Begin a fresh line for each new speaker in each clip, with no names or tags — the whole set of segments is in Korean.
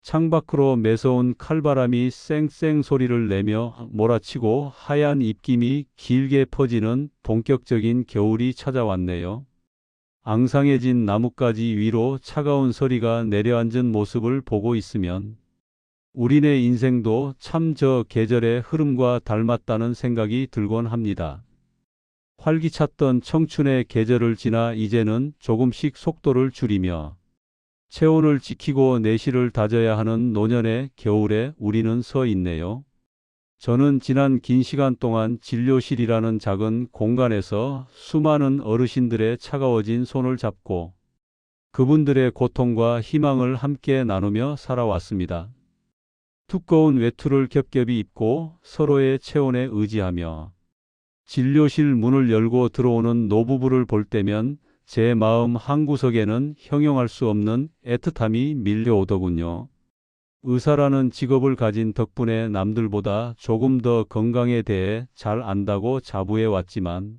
창밖으로 매서운 칼바람이 쌩쌩 소리를 내며 몰아치고 하얀 입김이 길게 퍼지는 본격적인 겨울이 찾아왔네요. 앙상해진 나뭇가지 위로 차가운 서리가 내려앉은 모습을 보고 있으면 우리네 인생도 참 저 계절의 흐름과 닮았다는 생각이 들곤 합니다. 활기찼던 청춘의 계절을 지나 이제는 조금씩 속도를 줄이며 체온을 지키고 내실을 다져야 하는 노년의 겨울에 우리는 서 있네요. 저는 지난 긴 시간 동안 진료실이라는 작은 공간에서 수많은 어르신들의 차가워진 손을 잡고 그분들의 고통과 희망을 함께 나누며 살아왔습니다. 두꺼운 외투를 겹겹이 입고 서로의 체온에 의지하며 진료실 문을 열고 들어오는 노부부를 볼 때면 제 마음 한구석에는 형용할 수 없는 애틋함이 밀려오더군요. 의사라는 직업을 가진 덕분에 남들보다 조금 더 건강에 대해 잘 안다고 자부해 왔지만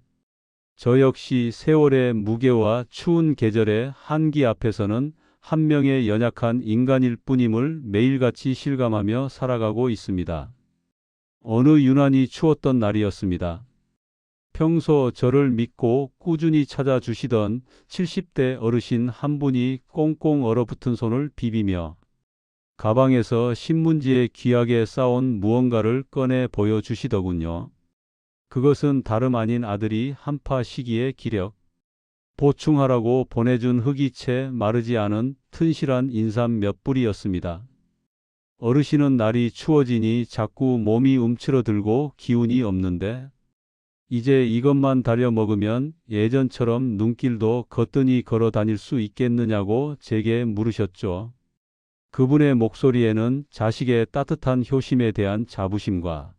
저 역시 세월의 무게와 추운 계절의 한기 앞에서는 한 명의 연약한 인간일 뿐임을 매일같이 실감하며 살아가고 있습니다. 어느 유난히 추웠던 날이었습니다. 평소 저를 믿고 꾸준히 찾아주시던 70대 어르신 한 분이 꽁꽁 얼어붙은 손을 비비며 가방에서 신문지에 귀하게 싸온 무언가를 꺼내 보여주시더군요. 그것은 다름 아닌 아들이 한파 시기에 기력 보충하라고 보내준 흙이 채 마르지 않은 튼실한 인삼 몇 뿌리였습니다. 어르신은 날이 추워지니 자꾸 몸이 움츠러들고 기운이 없는데 이제 이것만 다려 먹으면 예전처럼 눈길도 거뜬히 걸어 다닐 수 있겠느냐고 제게 물으셨죠. 그분의 목소리에는 자식의 따뜻한 효심에 대한 자부심과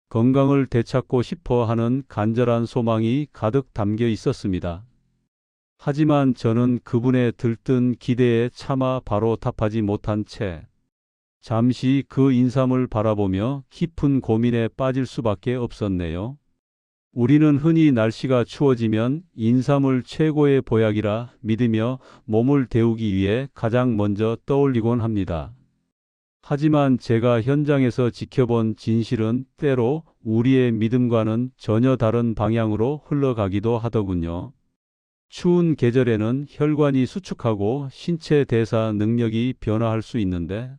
건강을 되찾고 싶어 하는 간절한 소망이 가득 담겨 있었습니다. 하지만 저는 그분의 들뜬 기대에 차마 바로 답하지 못한 채 잠시 그 인삼을 바라보며 깊은 고민에 빠질 수밖에 없었네요. 우리는 흔히 날씨가 추워지면 인삼을 최고의 보약이라 믿으며 몸을 데우기 위해 가장 먼저 떠올리곤 합니다. 하지만 제가 현장에서 지켜본 진실은 때로 우리의 믿음과는 전혀 다른 방향으로 흘러가기도 하더군요. 추운 계절에는 혈관이 수축하고 신체 대사 능력이 변화할 수 있는데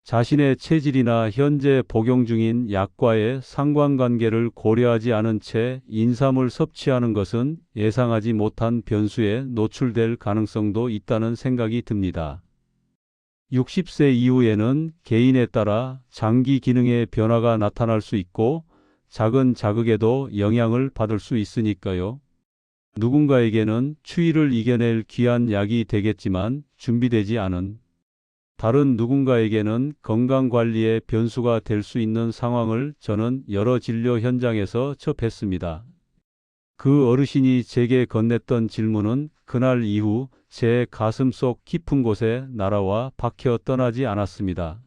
자신의 체질이나 현재 복용 중인 약과의 상관관계를 고려하지 않은 채 인삼을 섭취하는 것은 예상하지 못한 변수에 노출될 가능성도 있다는 생각이 듭니다. 60세 이후에는 개인에 따라 장기 기능의 변화가 나타날 수 있고 작은 자극에도 영향을 받을 수 있으니까요. 누군가에게는 추위를 이겨낼 귀한 약이 되겠지만 준비되지 않은 다른 누군가에게는 건강관리의 변수가 될 수 있는 상황을 저는 여러 진료 현장에서 접했습니다. 그 어르신이 제게 건넸던 질문은 그날 이후 제 가슴속 깊은 곳에 날아와 박혀 떠나지 않았습니다.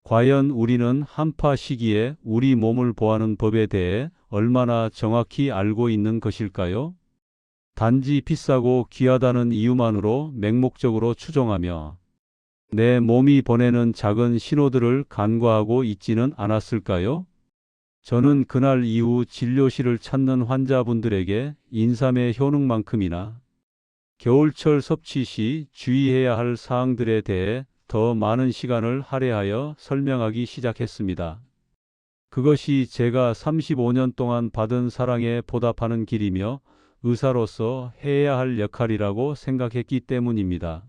과연 우리는 한파 시기에 우리 몸을 보호하는 법에 대해 얼마나 정확히 알고 있는 것일까요? 단지 비싸고 귀하다는 이유만으로 맹목적으로 추종하며 내 몸이 보내는 작은 신호들을 간과하고 있지는 않았을까요? 저는 그날 이후 진료실을 찾는 환자분들에게 인삼의 효능만큼이나 겨울철 섭취 시 주의해야 할 사항들에 대해 더 많은 시간을 할애하여 설명하기 시작했습니다. 그것이 제가 35년 동안 받은 사랑에 보답하는 길이며 의사로서 해야 할 역할이라고 생각했기 때문입니다.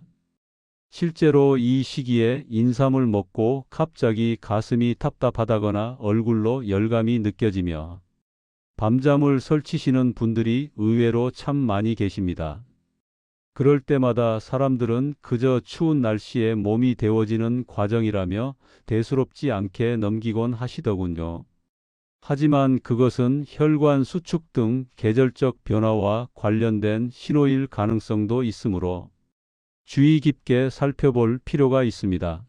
실제로 이 시기에 인삼을 먹고 갑자기 가슴이 답답하다거나 얼굴로 열감이 느껴지며 밤잠을 설치시는 분들이 의외로 참 많이 계십니다. 그럴 때마다 사람들은 그저 추운 날씨에 몸이 데워지는 과정이라며 대수롭지 않게 넘기곤 하시더군요. 하지만 그것은 혈관 수축 등 계절적 변화와 관련된 신호일 가능성도 있으므로 주의 깊게 살펴볼 필요가 있습니다.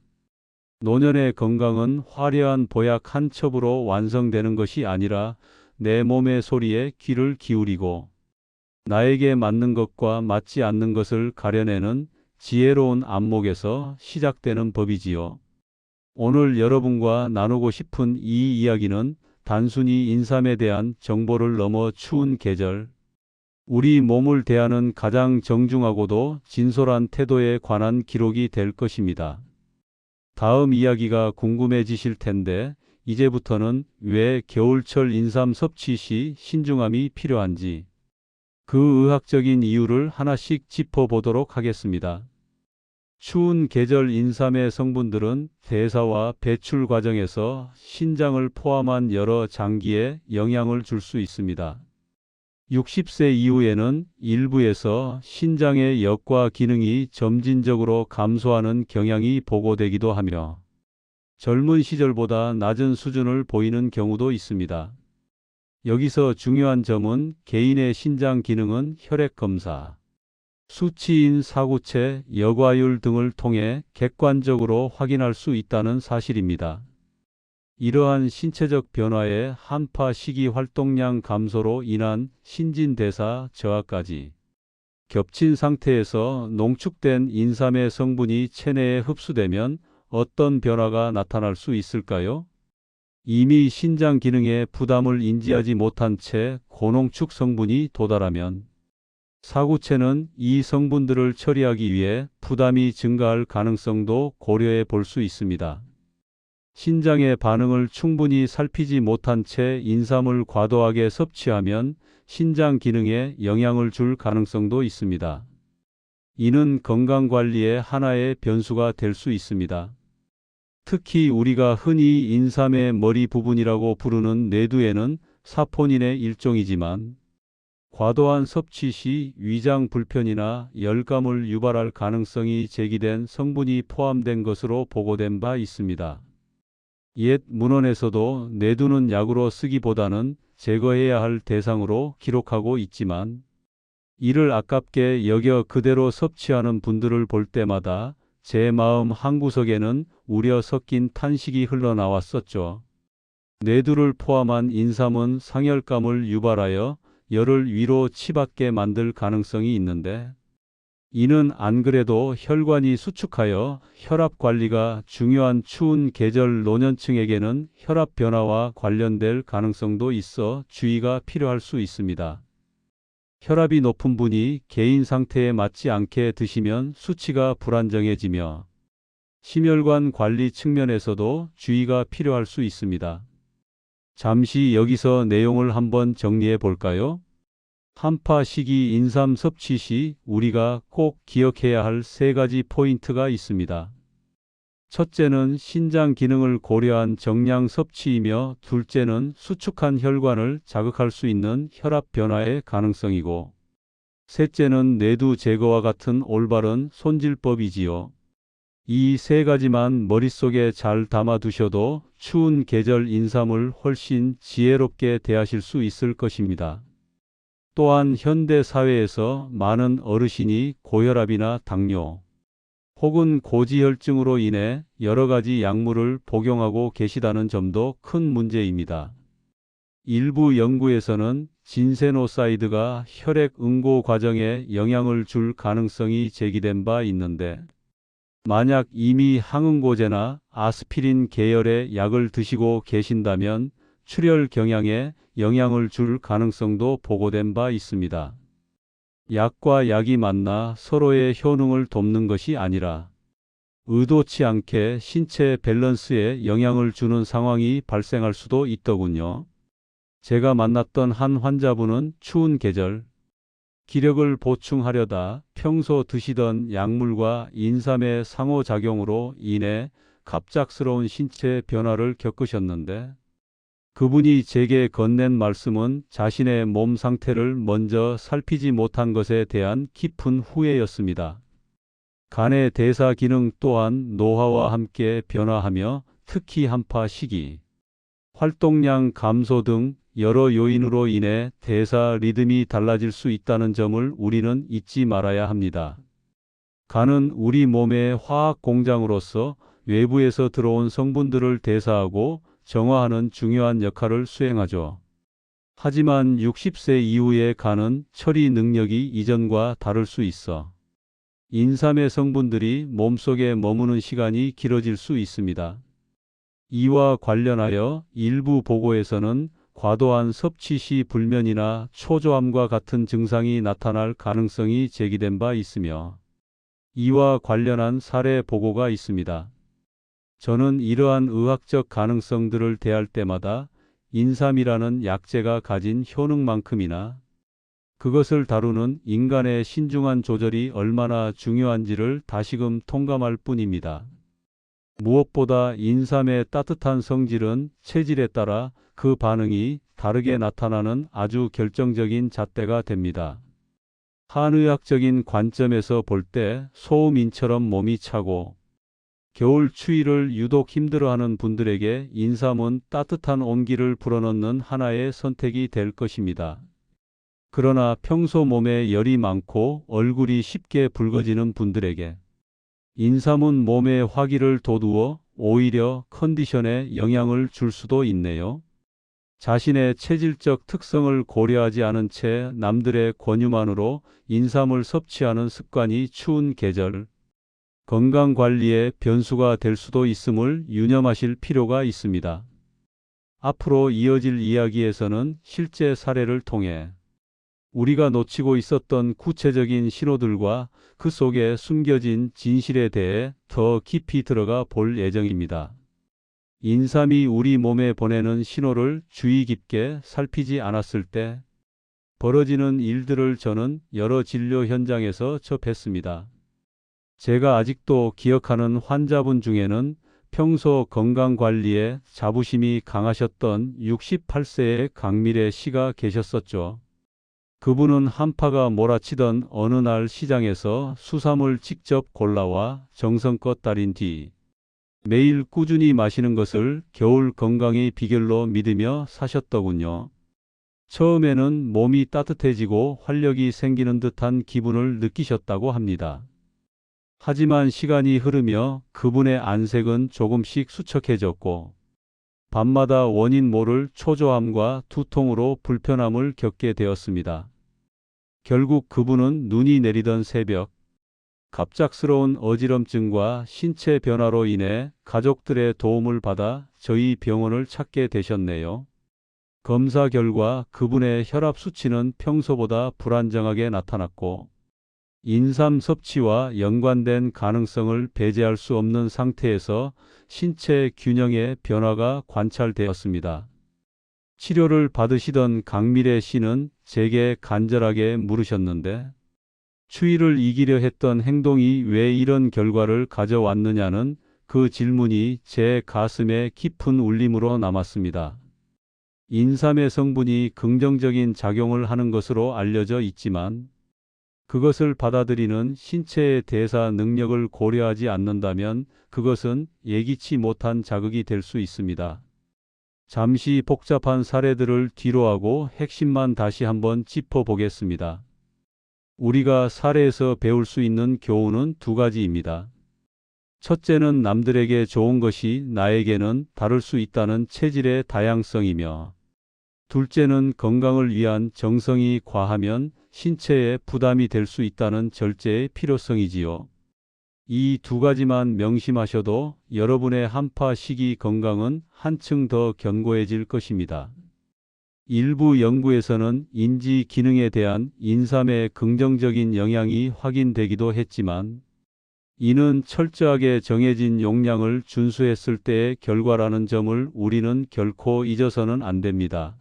노년의 건강은 화려한 보약 한 첩으로 완성되는 것이 아니라 내 몸의 소리에 귀를 기울이고 나에게 맞는 것과 맞지 않는 것을 가려내는 지혜로운 안목에서 시작되는 법이지요. 오늘 여러분과 나누고 싶은 이 이야기는 단순히 인삼에 대한 정보를 넘어 추운 계절, 우리 몸을 대하는 가장 정중하고도 진솔한 태도에 관한 기록이 될 것입니다. 다음 이야기가 궁금해지실 텐데 이제부터는 왜 겨울철 인삼 섭취 시 신중함이 필요한지 그 의학적인 이유를 하나씩 짚어보도록 하겠습니다. 추운 계절 인삼의 성분들은 대사와 배출 과정에서 신장을 포함한 여러 장기에 영향을 줄 수 있습니다. 60세 이후에는 일부에서 신장의 역과 기능이 점진적으로 감소하는 경향이 보고되기도 하며 젊은 시절보다 낮은 수준을 보이는 경우도 있습니다. 여기서 중요한 점은 개인의 신장 기능은 혈액 검사, 수치인 사구체, 여과율 등을 통해 객관적으로 확인할 수 있다는 사실입니다. 이러한 신체적 변화의 한파 시기 활동량 감소로 인한 신진대사 저하까지 겹친 상태에서 농축된 인삼의 성분이 체내에 흡수되면 어떤 변화가 나타날 수 있을까요? 이미 신장 기능에 부담을 인지하지 못한 채 고농축 성분이 도달하면 사구체는 이 성분들을 처리하기 위해 부담이 증가할 가능성도 고려해 볼 수 있습니다. 신장의 반응을 충분히 살피지 못한 채 인삼을 과도하게 섭취하면 신장 기능에 영향을 줄 가능성도 있습니다. 이는 건강관리의 하나의 변수가 될 수 있습니다. 특히 우리가 흔히 인삼의 머리 부분이라고 부르는 뇌두에는 사포닌의 일종이지만 과도한 섭취 시 위장 불편이나 열감을 유발할 가능성이 제기된 성분이 포함된 것으로 보고된 바 있습니다. 옛 문헌에서도 뇌두는 약으로 쓰기보다는 제거해야 할 대상으로 기록하고 있지만 이를 아깝게 여겨 그대로 섭취하는 분들을 볼 때마다 제 마음 한구석에는 우려 섞인 탄식이 흘러나왔었죠. 뇌두를 포함한 인삼은 상열감을 유발하여 열을 위로 치받게 만들 가능성이 있는데 이는 안 그래도 혈관이 수축하여 혈압 관리가 중요한 추운 계절 노년층에게는 혈압 변화와 관련될 가능성도 있어 주의가 필요할 수 있습니다. 혈압이 높은 분이 개인 상태에 맞지 않게 드시면 수치가 불안정해지며 심혈관 관리 측면에서도 주의가 필요할 수 있습니다. 잠시 여기서 내용을 한번 정리해 볼까요? 한파 시기 인삼 섭취 시 우리가 꼭 기억해야 할 세 가지 포인트가 있습니다. 첫째는 신장 기능을 고려한 정량 섭취이며 둘째는 수축한 혈관을 자극할 수 있는 혈압 변화의 가능성이고 셋째는 뇌두 제거와 같은 올바른 손질법이지요. 이 세 가지만 머릿속에 잘 담아두셔도 추운 계절 인삼을 훨씬 지혜롭게 대하실 수 있을 것입니다. 또한 현대 사회에서 많은 어르신이 고혈압이나 당뇨 혹은 고지혈증으로 인해 여러 가지 약물을 복용하고 계시다는 점도 큰 문제입니다. 일부 연구에서는 진세노사이드가 혈액 응고 과정에 영향을 줄 가능성이 제기된 바 있는데 만약 이미 항응고제나 아스피린 계열의 약을 드시고 계신다면 출혈 경향에 영향을 줄 가능성도 보고된 바 있습니다. 약과 약이 만나 서로의 효능을 돕는 것이 아니라 의도치 않게 신체 밸런스에 영향을 주는 상황이 발생할 수도 있더군요. 제가 만났던 한 환자분은 추운 계절 기력을 보충하려다 평소 드시던 약물과 인삼의 상호작용으로 인해 갑작스러운 신체 변화를 겪으셨는데 그분이 제게 건넨 말씀은 자신의 몸 상태를 먼저 살피지 못한 것에 대한 깊은 후회였습니다. 간의 대사 기능 또한 노화와 함께 변화하며 특히 한파 시기, 활동량 감소 등 여러 요인으로 인해 대사 리듬이 달라질 수 있다는 점을 우리는 잊지 말아야 합니다. 간은 우리 몸의 화학 공장으로서 외부에서 들어온 성분들을 대사하고 정화하는 중요한 역할을 수행하죠. 하지만 60세 이후의 간은 처리 능력이 이전과 다를 수 있어 인삼의 성분들이 몸속에 머무는 시간이 길어질 수 있습니다. 이와 관련하여 일부 보고에서는 과도한 섭취 시 불면이나 초조함과 같은 증상이 나타날 가능성이 제기된 바 있으며 이와 관련한 사례 보고가 있습니다. 저는 이러한 의학적 가능성들을 대할 때마다 인삼이라는 약재가 가진 효능만큼이나 그것을 다루는 인간의 신중한 조절이 얼마나 중요한지를 다시금 통감할 뿐입니다. 무엇보다 인삼의 따뜻한 성질은 체질에 따라 그 반응이 다르게 나타나는 아주 결정적인 잣대가 됩니다. 한의학적인 관점에서 볼 때 소음인처럼 몸이 차고 겨울 추위를 유독 힘들어하는 분들에게 인삼은 따뜻한 온기를 불어넣는 하나의 선택이 될 것입니다. 그러나 평소 몸에 열이 많고 얼굴이 쉽게 붉어지는 분들에게 인삼은 몸의 화기를 돋우어 오히려 컨디션에 영향을 줄 수도 있네요. 자신의 체질적 특성을 고려하지 않은 채 남들의 권유만으로 인삼을 섭취하는 습관이 추운 계절, 건강관리의 변수가 될 수도 있음을 유념하실 필요가 있습니다. 앞으로 이어질 이야기에서는 실제 사례를 통해 우리가 놓치고 있었던 구체적인 신호들과 그 속에 숨겨진 진실에 대해 더 깊이 들어가 볼 예정입니다. 인삼이 우리 몸에 보내는 신호를 주의 깊게 살피지 않았을 때 벌어지는 일들을 저는 여러 진료 현장에서 접했습니다. 제가 아직도 기억하는 환자분 중에는 평소 건강관리에 자부심이 강하셨던 68세의 강미래 씨가 계셨었죠. 그분은 한파가 몰아치던 어느 날 시장에서 수삼을 직접 골라와 정성껏 달인 뒤 매일 꾸준히 마시는 것을 겨울 건강의 비결로 믿으며 사셨더군요. 처음에는 몸이 따뜻해지고 활력이 생기는 듯한 기분을 느끼셨다고 합니다. 하지만 시간이 흐르며 그분의 안색은 조금씩 수척해졌고 밤마다 원인 모를 초조함과 두통으로 불편함을 겪게 되었습니다. 결국 그분은 눈이 내리던 새벽, 갑작스러운 어지럼증과 신체 변화로 인해 가족들의 도움을 받아 저희 병원을 찾게 되셨네요. 검사 결과 그분의 혈압 수치는 평소보다 불안정하게 나타났고 인삼 섭취와 연관된 가능성을 배제할 수 없는 상태에서 신체 균형의 변화가 관찰되었습니다. 치료를 받으시던 강미래 씨는 제게 간절하게 물으셨는데 추위를 이기려 했던 행동이 왜 이런 결과를 가져왔느냐는 그 질문이 제 가슴에 깊은 울림으로 남았습니다. 인삼의 성분이 긍정적인 작용을 하는 것으로 알려져 있지만 그것을 받아들이는 신체의 대사 능력을 고려하지 않는다면 그것은 예기치 못한 자극이 될 수 있습니다. 잠시 복잡한 사례들을 뒤로하고 핵심만 다시 한번 짚어보겠습니다. 우리가 사례에서 배울 수 있는 교훈은 두 가지입니다. 첫째는 남들에게 좋은 것이 나에게는 다를 수 있다는 체질의 다양성이며 둘째는 건강을 위한 정성이 과하면 신체에 부담이 될 수 있다는 절제의 필요성이지요. 이 두 가지만 명심하셔도 여러분의 한파 시기 건강은 한층 더 견고해질 것입니다. 일부 연구에서는 인지 기능에 대한 인삼의 긍정적인 영향이 확인되기도 했지만 이는 철저하게 정해진 용량을 준수했을 때의 결과라는 점을 우리는 결코 잊어서는 안 됩니다.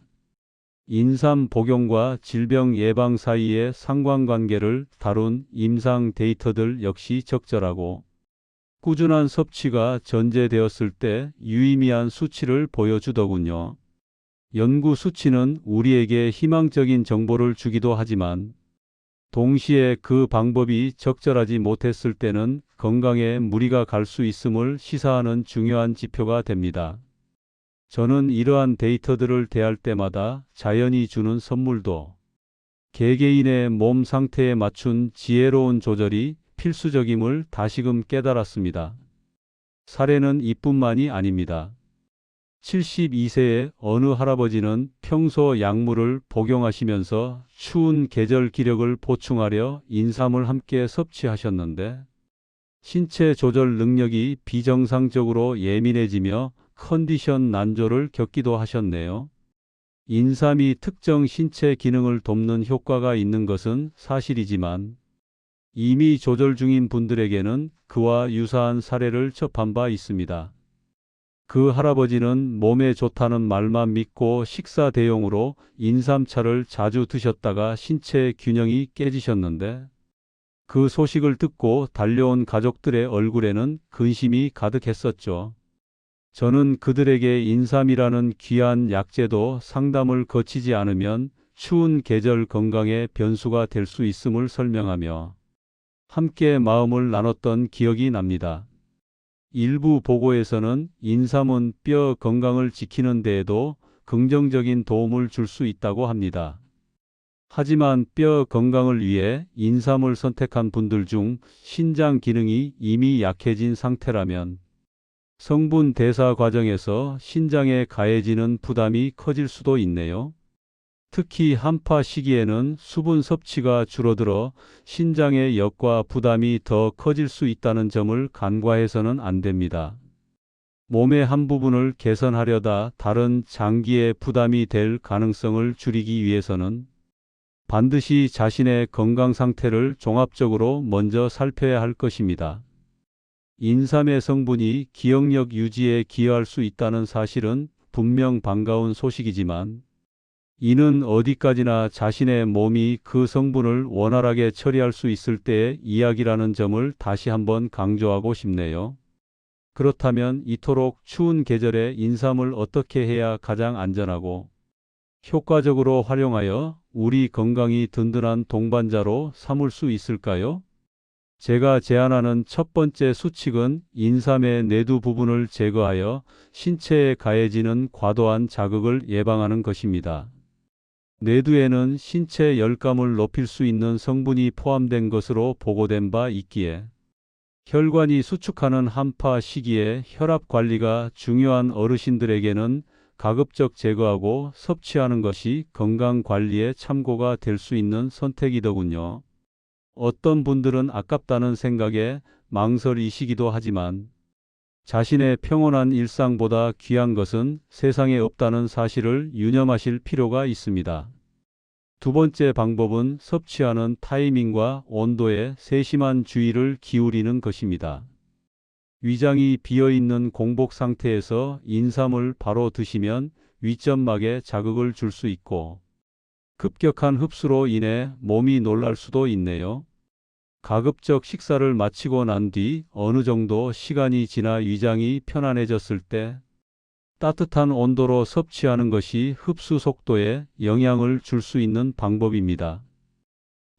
인삼 복용과 질병 예방 사이의 상관관계를 다룬 임상 데이터들 역시 적절하고 꾸준한 섭취가 전제되었을 때 유의미한 수치를 보여주더군요. 연구 수치는 우리에게 희망적인 정보를 주기도 하지만 동시에 그 방법이 적절하지 못했을 때는 건강에 무리가 갈 수 있음을 시사하는 중요한 지표가 됩니다. 저는 이러한 데이터들을 대할 때마다 자연이 주는 선물도 개개인의 몸 상태에 맞춘 지혜로운 조절이 필수적임을 다시금 깨달았습니다. 사례는 이뿐만이 아닙니다. 72세의 어느 할아버지는 평소 약물을 복용하시면서 추운 계절 기력을 보충하려 인삼을 함께 섭취하셨는데 신체 조절 능력이 비정상적으로 예민해지며 컨디션 난조를 겪기도 하셨네요. 인삼이 특정 신체 기능을 돕는 효과가 있는 것은 사실이지만 이미 조절 중인 분들에게는 그와 유사한 사례를 접한 바 있습니다. 그 할아버지는 몸에 좋다는 말만 믿고 식사 대용으로 인삼차를 자주 드셨다가 신체 균형이 깨지셨는데 그 소식을 듣고 달려온 가족들의 얼굴에는 근심이 가득했었죠. 저는 그들에게 인삼이라는 귀한 약재도 상담을 거치지 않으면 추운 계절 건강에 변수가 될 수 있음을 설명하며 함께 마음을 나눴던 기억이 납니다. 일부 보고에서는 인삼은 뼈 건강을 지키는 데에도 긍정적인 도움을 줄 수 있다고 합니다. 하지만 뼈 건강을 위해 인삼을 선택한 분들 중 신장 기능이 이미 약해진 상태라면 성분 대사 과정에서 신장에 가해지는 부담이 커질 수도 있네요. 특히 한파 시기에는 수분 섭취가 줄어들어 신장의 역과 부담이 더 커질 수 있다는 점을 간과해서는 안 됩니다. 몸의 한 부분을 개선하려다 다른 장기에 부담이 될 가능성을 줄이기 위해서는 반드시 자신의 건강 상태를 종합적으로 먼저 살펴야 할 것입니다. 인삼의 성분이 기억력 유지에 기여할 수 있다는 사실은 분명 반가운 소식이지만 이는 어디까지나 자신의 몸이 그 성분을 원활하게 처리할 수 있을 때의 이야기라는 점을 다시 한번 강조하고 싶네요. 그렇다면 이토록 추운 계절에 인삼을 어떻게 해야 가장 안전하고 효과적으로 활용하여 우리 건강이 든든한 동반자로 삼을 수 있을까요? 제가 제안하는 첫 번째 수칙은 인삼의 내두 부분을 제거하여 신체에 가해지는 과도한 자극을 예방하는 것입니다. 내두에는 신체 열감을 높일 수 있는 성분이 포함된 것으로 보고된 바 있기에 혈관이 수축하는 한파 시기에 혈압 관리가 중요한 어르신들에게는 가급적 제거하고 섭취하는 것이 건강 관리에 참고가 될 수 있는 선택이더군요. 어떤 분들은 아깝다는 생각에 망설이시기도 하지만 자신의 평온한 일상보다 귀한 것은 세상에 없다는 사실을 유념하실 필요가 있습니다. 두 번째 방법은 섭취하는 타이밍과 온도에 세심한 주의를 기울이는 것입니다. 위장이 비어있는 공복 상태에서 인삼을 바로 드시면 위점막에 자극을 줄 수 있고 급격한 흡수로 인해 몸이 놀랄 수도 있네요. 가급적 식사를 마치고 난 뒤 어느 정도 시간이 지나 위장이 편안해졌을 때 따뜻한 온도로 섭취하는 것이 흡수 속도에 영향을 줄 수 있는 방법입니다.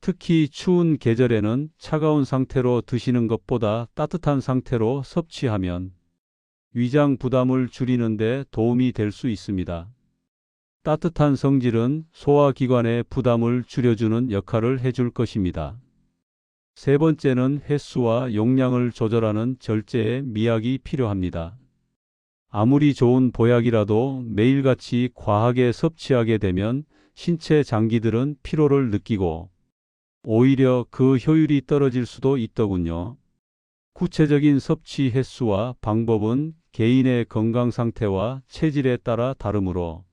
특히 추운 계절에는 차가운 상태로 드시는 것보다 따뜻한 상태로 섭취하면 위장 부담을 줄이는 데 도움이 될 수 있습니다. 따뜻한 성질은 소화기관의 부담을 줄여주는 역할을 해줄 것입니다. 세 번째는 횟수와 용량을 조절하는 절제의 미학이 필요합니다. 아무리 좋은 보약이라도 매일같이 과하게 섭취하게 되면 신체 장기들은 피로를 느끼고 오히려 그 효율이 떨어질 수도 있더군요. 구체적인 섭취 횟수와 방법은 개인의 건강 상태와 체질에 따라 다르므로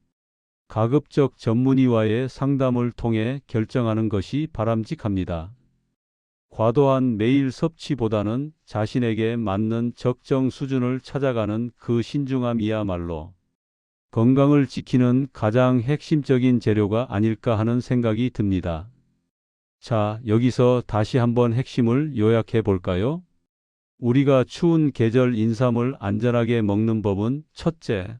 가급적 전문의와의 상담을 통해 결정하는 것이 바람직합니다. 과도한 매일 섭취보다는 자신에게 맞는 적정 수준을 찾아가는 그 신중함이야말로 건강을 지키는 가장 핵심적인 재료가 아닐까 하는 생각이 듭니다. 자, 여기서 다시 한번 핵심을 요약해 볼까요? 우리가 추운 계절 인삼을 안전하게 먹는 법은 첫째,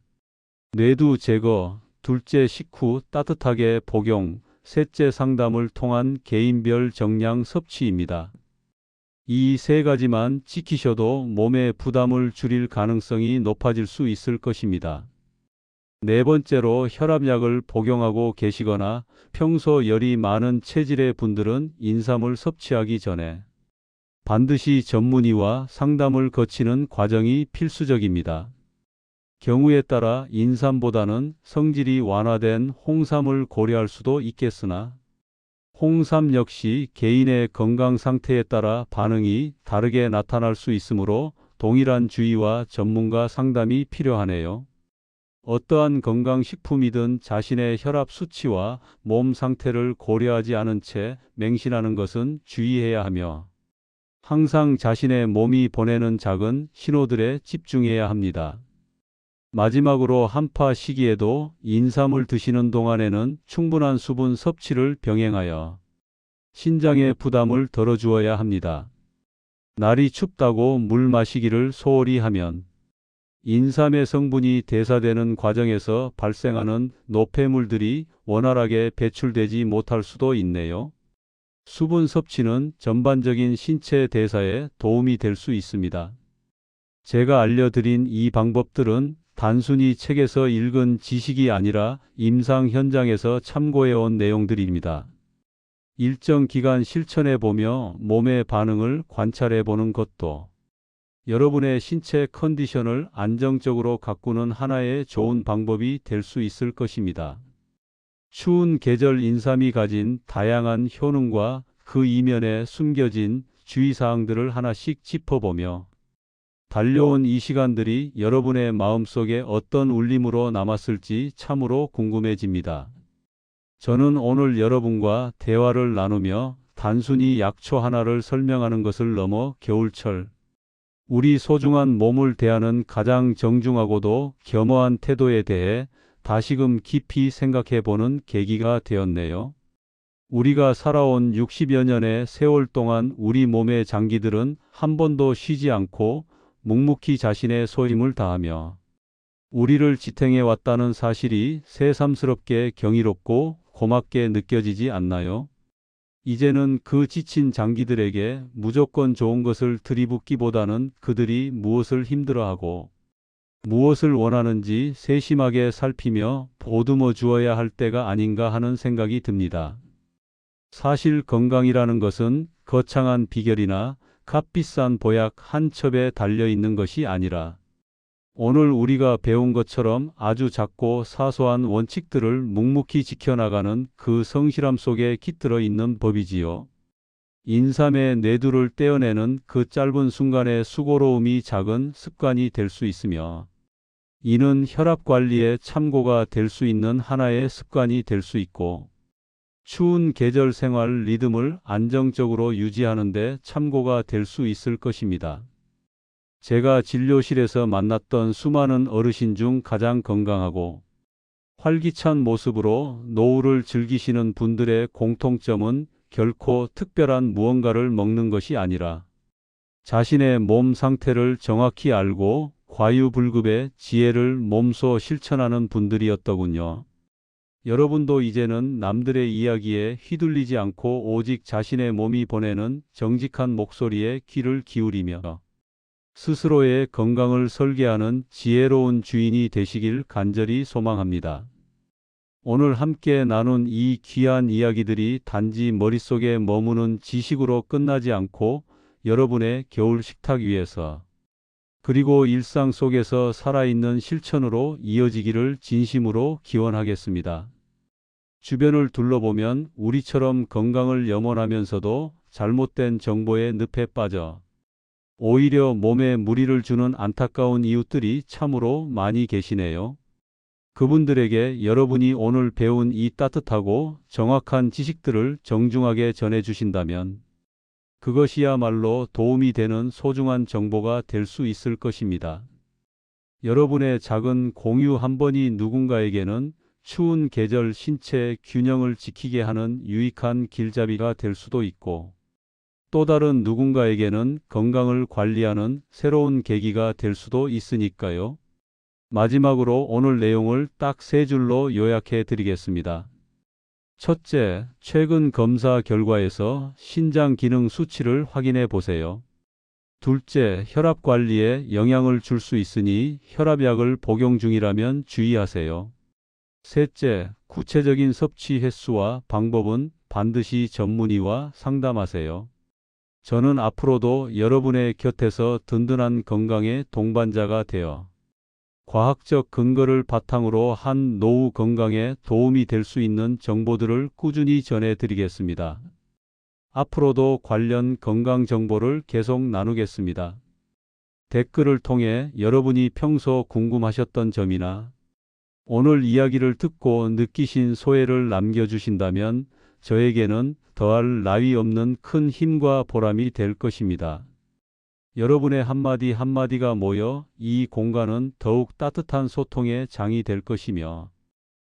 뇌두 제거, 둘째, 식후 따뜻하게 복용, 셋째, 상담을 통한 개인별 정량 섭취입니다. 이 세 가지만 지키셔도 몸의 부담을 줄일 가능성이 높아질 수 있을 것입니다. 네 번째로 혈압약을 복용하고 계시거나 평소 열이 많은 체질의 분들은 인삼을 섭취하기 전에 반드시 전문의와 상담을 거치는 과정이 필수적입니다. 경우에 따라 인삼보다는 성질이 완화된 홍삼을 고려할 수도 있겠으나 홍삼 역시 개인의 건강 상태에 따라 반응이 다르게 나타날 수 있으므로 동일한 주의와 전문가 상담이 필요하네요. 어떠한 건강식품이든 자신의 혈압 수치와 몸 상태를 고려하지 않은 채 맹신하는 것은 주의해야 하며 항상 자신의 몸이 보내는 작은 신호들에 집중해야 합니다. 마지막으로 한파 시기에도 인삼을 드시는 동안에는 충분한 수분 섭취를 병행하여 신장의 부담을 덜어주어야 합니다. 날이 춥다고 물 마시기를 소홀히 하면 인삼의 성분이 대사되는 과정에서 발생하는 노폐물들이 원활하게 배출되지 못할 수도 있네요. 수분 섭취는 전반적인 신체 대사에 도움이 될 수 있습니다. 제가 알려드린 이 방법들은 단순히 책에서 읽은 지식이 아니라 임상 현장에서 참고해온 내용들입니다. 일정 기간 실천해 보며 몸의 반응을 관찰해 보는 것도 여러분의 신체 컨디션을 안정적으로 가꾸는 하나의 좋은 방법이 될 수 있을 것입니다. 추운 계절 인삼이 가진 다양한 효능과 그 이면에 숨겨진 주의사항들을 하나씩 짚어보며 달려온 이 시간들이 여러분의 마음속에 어떤 울림으로 남았을지 참으로 궁금해집니다. 저는 오늘 여러분과 대화를 나누며 단순히 약초 하나를 설명하는 것을 넘어 겨울철 우리 소중한 몸을 대하는 가장 정중하고도 겸허한 태도에 대해 다시금 깊이 생각해 보는 계기가 되었네요. 우리가 살아온 60여 년의 세월 동안 우리 몸의 장기들은 한 번도 쉬지 않고 묵묵히 자신의 소임을 다하며 우리를 지탱해 왔다는 사실이 새삼스럽게 경이롭고 고맙게 느껴지지 않나요? 이제는 그 지친 장기들에게 무조건 좋은 것을 들이붓기보다는 그들이 무엇을 힘들어하고 무엇을 원하는지 세심하게 살피며 보듬어 주어야 할 때가 아닌가 하는 생각이 듭니다. 사실 건강이라는 것은 거창한 비결이나 값비싼 보약 한 첩에 달려 있는 것이 아니라 오늘 우리가 배운 것처럼 아주 작고 사소한 원칙들을 묵묵히 지켜나가는 그 성실함 속에 깃들어 있는 법이지요. 인삼의 뇌두를 떼어내는 그 짧은 순간의 수고로움이 작은 습관이 될 수 있으며 이는 혈압 관리에 참고가 될 수 있는 하나의 습관이 될 수 있고 추운 계절 생활 리듬을 안정적으로 유지하는 데 참고가 될 수 있을 것입니다. 제가 진료실에서 만났던 수많은 어르신 중 가장 건강하고 활기찬 모습으로 노후를 즐기시는 분들의 공통점은 결코 특별한 무언가를 먹는 것이 아니라 자신의 몸 상태를 정확히 알고 과유불급의 지혜를 몸소 실천하는 분들이었더군요. 여러분도 이제는 남들의 이야기에 휘둘리지 않고 오직 자신의 몸이 보내는 정직한 목소리에 귀를 기울이며 스스로의 건강을 설계하는 지혜로운 주인이 되시길 간절히 소망합니다. 오늘 함께 나눈 이 귀한 이야기들이 단지 머릿속에 머무는 지식으로 끝나지 않고 여러분의 겨울 식탁 위에서 그리고 일상 속에서 살아있는 실천으로 이어지기를 진심으로 기원하겠습니다. 주변을 둘러보면 우리처럼 건강을 염원하면서도 잘못된 정보의 늪에 빠져 오히려 몸에 무리를 주는 안타까운 이웃들이 참으로 많이 계시네요. 그분들에게 여러분이 오늘 배운 이 따뜻하고 정확한 지식들을 정중하게 전해주신다면 그것이야말로 도움이 되는 소중한 정보가 될 수 있을 것입니다. 여러분의 작은 공유 한 번이 누군가에게는 추운 계절 신체 균형을 지키게 하는 유익한 길잡이가 될 수도 있고 또 다른 누군가에게는 건강을 관리하는 새로운 계기가 될 수도 있으니까요. 마지막으로 오늘 내용을 딱 3줄로 요약해 드리겠습니다. 첫째, 최근 검사 결과에서 신장 기능 수치를 확인해 보세요. 둘째, 혈압 관리에 영향을 줄 수 있으니 혈압약을 복용 중이라면 주의하세요. 셋째, 구체적인 섭취 횟수와 방법은 반드시 전문의와 상담하세요. 저는 앞으로도 여러분의 곁에서 든든한 건강의 동반자가 되어 과학적 근거를 바탕으로 한 노후 건강에 도움이 될 수 있는 정보들을 꾸준히 전해드리겠습니다. 앞으로도 관련 건강 정보를 계속 나누겠습니다. 댓글을 통해 여러분이 평소 궁금하셨던 점이나 오늘 이야기를 듣고 느끼신 소회를 남겨주신다면 저에게는 더할 나위 없는 큰 힘과 보람이 될 것입니다. 여러분의 한마디 한마디가 모여 이 공간은 더욱 따뜻한 소통의 장이 될 것이며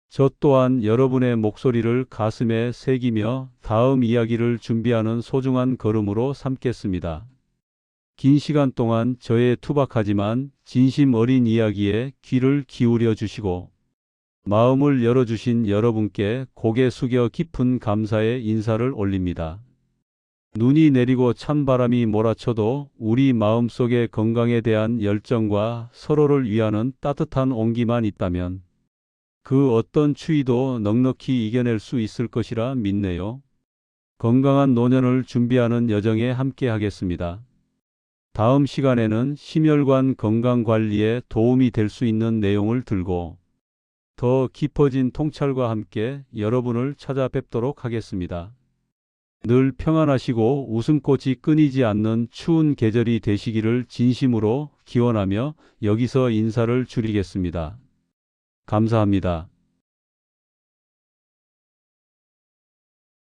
저 또한 여러분의 목소리를 가슴에 새기며 다음 이야기를 준비하는 소중한 걸음으로 삼겠습니다. 긴 시간 동안 저의 투박하지만 진심 어린 이야기에 귀를 기울여 주시고 마음을 열어주신 여러분께 고개 숙여 깊은 감사의 인사를 올립니다. 눈이 내리고 찬바람이 몰아쳐도 우리 마음속에 건강에 대한 열정과 서로를 위하는 따뜻한 온기만 있다면 그 어떤 추위도 넉넉히 이겨낼 수 있을 것이라 믿네요. 건강한 노년을 준비하는 여정에 함께 하겠습니다. 다음 시간에는 심혈관 건강관리에 도움이 될 수 있는 내용을 들고 더 깊어진 통찰과 함께 여러분을 찾아뵙도록 하겠습니다. 늘 평안하시고 웃음꽃이 끊이지 않는 추운 계절이 되시기를 진심으로 기원하며 여기서 인사를 드리겠습니다. 감사합니다.